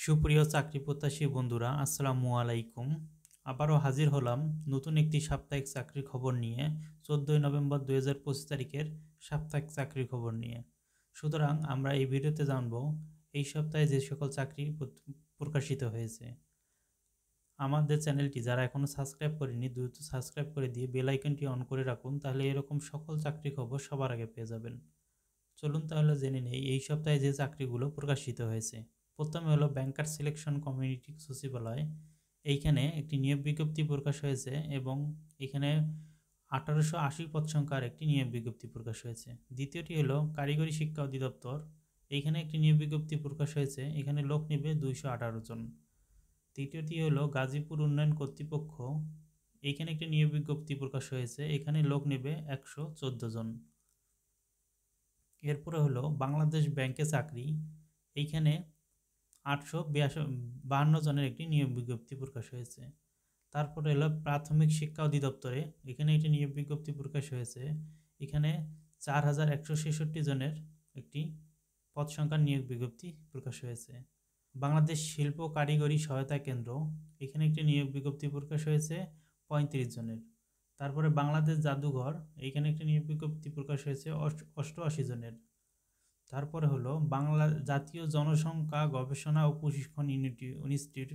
সুপ্রিয় চাকরি প্রত্যাশী বন্ধুরা, আসসালামু আলাইকুম। আবারও হাজির হলাম নতুন একটি সাপ্তাহিক চাকরির খবর নিয়ে। 14ই নভেম্বর 2025 তারিখের সাপ্তাহিক চাকরির খবর নিয়ে। সুতরাং আমরা এই ভিডিওতে জানব এই সপ্তাহে যে সকল চাকরি প্রকাশিত হয়েছে। আমাদের চ্যানেলটি যারা এখনও সাবস্ক্রাইব করেনি দ্রুত সাবস্ক্রাইব করে দিয়ে বেল আইকনটি অন করে রাখুন, তাহলে এরকম সকল চাকরি খবর সবার আগে পেয়ে যাবেন। চলুন তাহলে জেনে নেই এই সপ্তাহে যে চাকরিগুলো প্রকাশিত হয়েছে। প্রথমে হলো ব্যাংকার সিলেকশন কমিউনিটি সচিবালয়। এইখানে একটি নিয়োগ বিজ্ঞপ্তি প্রকাশ হয়েছে এবং এখানে 1880 পদ সংখ্যার একটি নিয়োগ বিজ্ঞপ্তি প্রকাশ হয়েছে। দ্বিতীয়টি হলো কারিগরি শিক্ষা অধিদপ্তর। এইখানে একটি নিয়োগ বিজ্ঞপ্তি প্রকাশ হয়েছে, এখানে লোক নেবে 218 জন। তৃতীয়টি হলো গাজীপুর উন্নয়ন কর্তৃপক্ষ। এইখানে একটি নিয়োগ বিজ্ঞপ্তি প্রকাশ হয়েছে, এখানে লোক নেবে 114 জন। এরপরে হলো বাংলাদেশ ব্যাংকে চাকরি। এইখানে 852 জনের একটি নিয়োগ বিজ্ঞপ্তি প্রকাশ হয়েছে। তারপরে হলো প্রাথমিক শিক্ষা অধিদপ্তরে, এখানে একটি নিয়োগ বিজ্ঞপ্তি প্রকাশ হয়েছে, এখানে 4166 জনের একটি পদ সংখ্যার নিয়োগ বিজ্ঞপ্তি প্রকাশ হয়েছে। বাংলাদেশ শিল্প কারিগরি সহায়তা কেন্দ্র, এখানে একটি নিয়োগ বিজ্ঞপ্তি প্রকাশ হয়েছে 35 জনের। তারপরে বাংলাদেশ জাদুঘর, এইখানে একটি নিয়োগ বিজ্ঞপ্তি প্রকাশ হয়েছে 88 জনের। তারপরে হলো বাংলা জাতীয় জনসংখ্যা গবেষণা ও প্রশিক্ষণ ইনস্টিটিউট,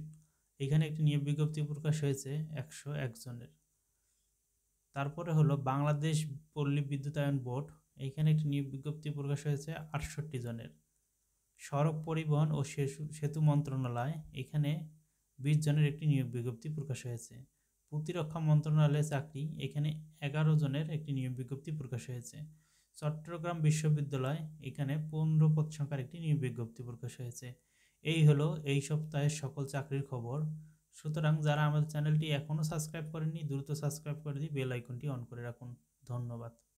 এখানে একটি নিয়োগ বিজ্ঞপ্তি প্রকাশ হয়েছে 101 জনের। তারপরে হলো বাংলাদেশ পল্লী বিদ্যুতায়ন বোর্ড, এইখানে একটি নিয়োগ বিজ্ঞপ্তি প্রকাশ হয়েছে 68 জনের। সড়ক পরিবহন ও সেতু মন্ত্রণালয়, এখানে 20 জনের একটি নিয়োগ বিজ্ঞপ্তি প্রকাশ হয়েছে। প্রতিরক্ষা মন্ত্রণালয়ে চাকরি, এখানে 11 জনের একটি নিয়োগ বিজ্ঞপ্তি প্রকাশ হয়েছে। চট্টগ্রাম বিশ্ববিদ্যালয়, এখানে 15 পদ সংখ্যার একটি নিয়োগ বিজ্ঞপ্তি প্রকাশ হয়েছে। এই হলো এই সপ্তাহের সকল চাকরির খবর। সুতরাং যারা আমাদের চ্যানেলটি এখনও সাবস্ক্রাইব করেননি দ্রুত সাবস্ক্রাইব করে দিয়ে বেল আইকনটি অন করে রাখুন। ধন্যবাদ।